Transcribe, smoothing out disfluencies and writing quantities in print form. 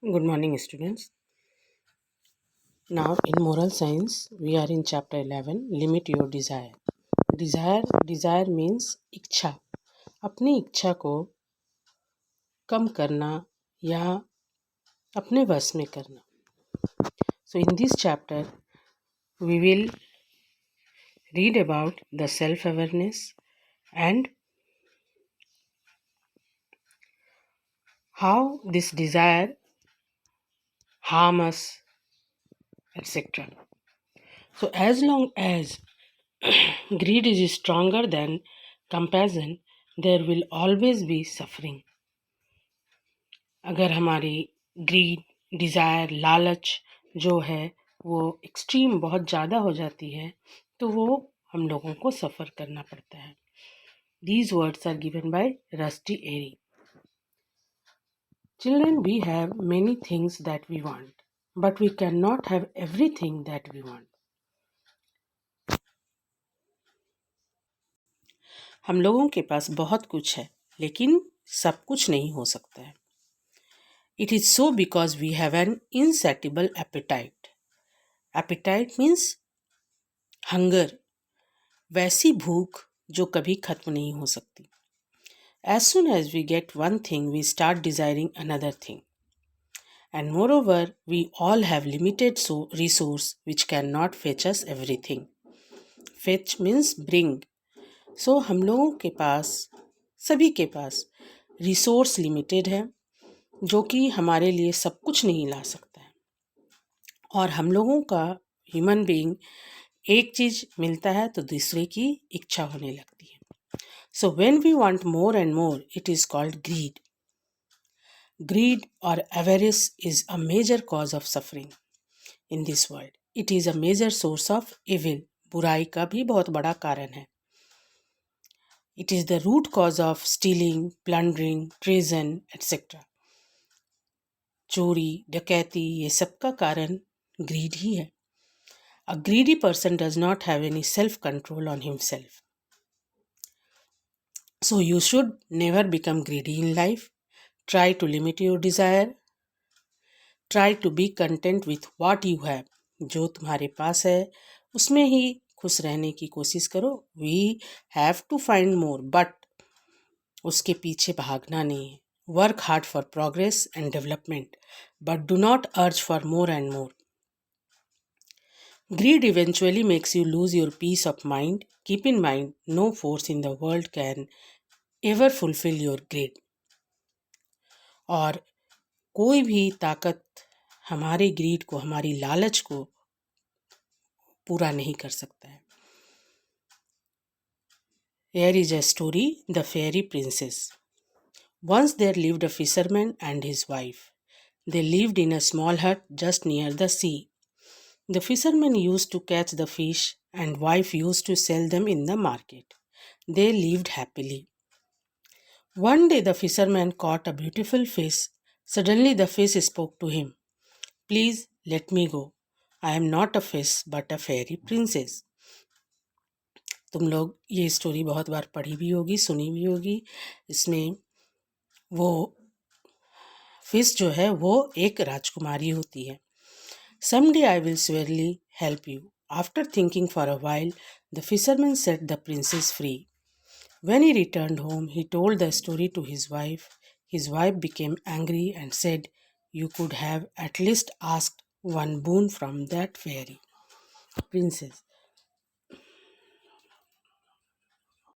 Good morning, students. Now, in moral science, we are in chapter 11 Limit Your Desire. Desire means इच्छा. अपनी इच्छा को कम करना या अपने वश में करना. So, in this chapter, we will read about the self-awareness and how this desire harm us, etc. So, as long as greed is stronger than compassion, there will always be suffering. अगर हमारी grid desire लालच जो है वो extreme बहुत ज़्यादा हो जाती है तो वो हम लोगों को सफ़र करना पड़ता है. These words are given by Rusty Airy. Children, we have many things that we want, but we cannot have everything that we want. हम लोगों के पास बहुत कुछ है लेकिन सब कुछ नहीं हो सकता है. It is so because we have an insatiable appetite. Appetite means hunger. वैसी भूख जो कभी खत्म नहीं हो सकती. As soon as we get one thing, we start desiring another thing. And moreover, we all have limited resource which cannot fetch us everything. Fetch means bring. So हम लोगों के पास, सभी के पास रिसोर्स लिमिटेड है जो कि हमारे लिए सब कुछ नहीं ला सकता है. और हम लोगों का ह्यूमन बीइंग एक चीज़ मिलता है तो दूसरे की इच्छा होने लगती है. So when we want more and more, it is called greed. Greed or avarice is a major cause of suffering in this world. It is a major source of evil. बुराई का भी बहुत बड़ा कारण है. It is the root cause of stealing, plundering, treason, etc. चोरी, डकैती ये सब का कारण greed ही है. A greedy person does not have any self-control on himself. So you should never become greedy in life. Try to limit your desire. Try to be content with what you have. जो तुम्हारे पास है उसमें ही खुश रहने की कोशिश करो. We have to find more, but उसके पीछे भागना नहीं है. Work hard for progress and development, but do not urge for more and more. Greed eventually makes you lose your peace of mind. Keep in mind, no force in the world can ever fulfill your greed. और कोई भी ताकत हमारे grid को, हमारी लालच को पूरा नहीं कर सकता है. Here is a story, The Fairy Princess. Once there lived a fisherman and his wife. They lived in a small hut just near the sea. The fisherman used to catch the fish and wife used to sell them in the market. They lived happily. One day the fisherman caught a beautiful fish. Suddenly the fish spoke to him. Please let me go. I am not a fish but a fairy princess. तुम लोग ये story बहुत बार पढ़ी भी होगी, सुनी भी होगी. इसमें वो फिश जो है वो एक राजकुमारी होती है. Someday I will surely help you. After thinking for a while, the fisherman set the princess free. When he returned home, he told the story to his wife. His wife became angry and said, You could have at least asked one boon from that fairy princess.